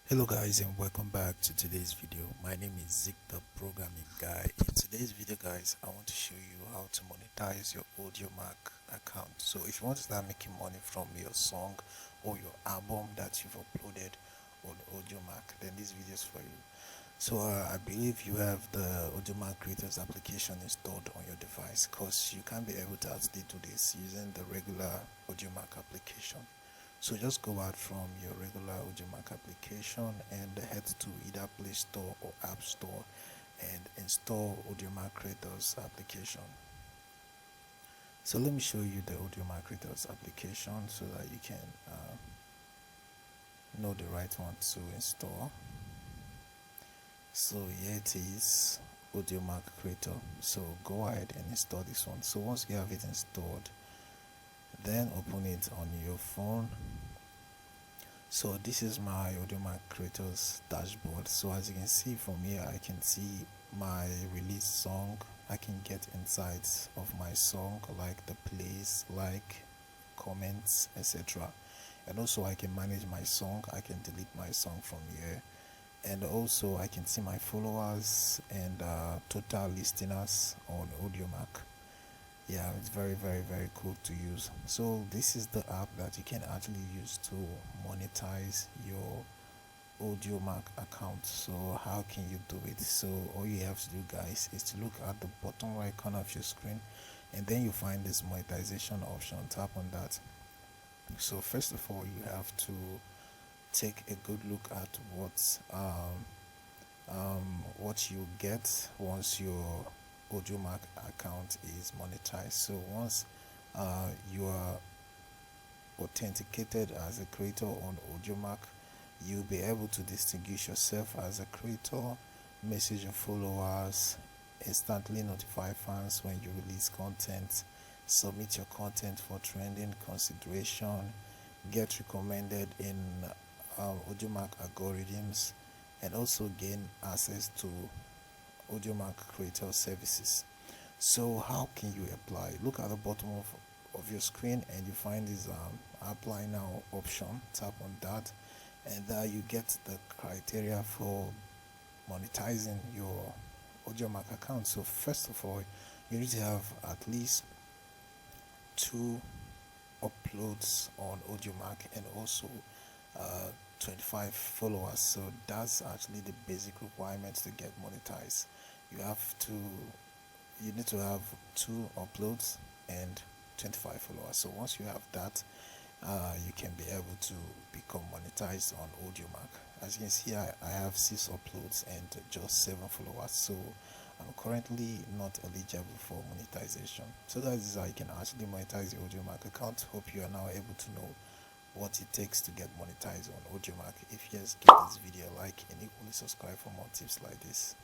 Hello guys, and welcome back to today's video. My name is Zik, the programming guy. In today's video guys, I want to show you how to monetize your Audiomack account. So if you want to start making money from your song or your album that you've uploaded on Audiomack, then this video is for you. So I believe you have the Audiomack Creators application installed on your device, because you can't be able to actually do this using the regular Audiomack application. So just go out from your regular Audiomack application and head to either Play Store or App Store and install Audiomack Creators application. So let me show you the Audiomack Creators application so that you can know the right one to install. So here it is, Audiomack Creator. So go ahead and install this one. So once you have it installed, then open it on your phone. So this is my Audiomack Creators dashboard. So as you can see from here, I can see my released song. I can get insights of my song, like the plays, like comments, etc. And also I can manage my song. I can delete my song from here, and also I can see my followers and total listeners on Audiomack. Yeah, it's very cool to use. So this is the app that you can actually use to monetize your Audiomack account. So how can you do it? So all you have to do guys is to look at the bottom right corner of your screen, and then you find this monetization option. Tap on that. So first of all, you have to take a good look at what you get once your Audiomack account is monetized. So once you are authenticated as a creator on Audiomack, you'll be able to distinguish yourself as a creator, message your followers, instantly notify fans when you release content, submit your content for trending consideration, get recommended in Audiomack algorithms, and also gain access to Audiomack creator services. So how can you apply? Look at the bottom of your screen and you find this apply now option. Tap on that, and you get the criteria for monetizing your Audiomack account. So first of all, you need to have at least 2 uploads on Audiomack and also 25 followers. So that's actually the basic requirements to get monetized. You need to have 2 uploads and 25 followers. So once you have that, you can be able to become monetized on Audiomack. As you can see, I have 6 uploads and just 7 followers. So I'm currently not eligible for monetization. So that is how you can actually monetize your Audiomack account. Hope you are now able to know what it takes to get monetized on Audiomack. If yes, give this video a like and equally subscribe for more tips like this.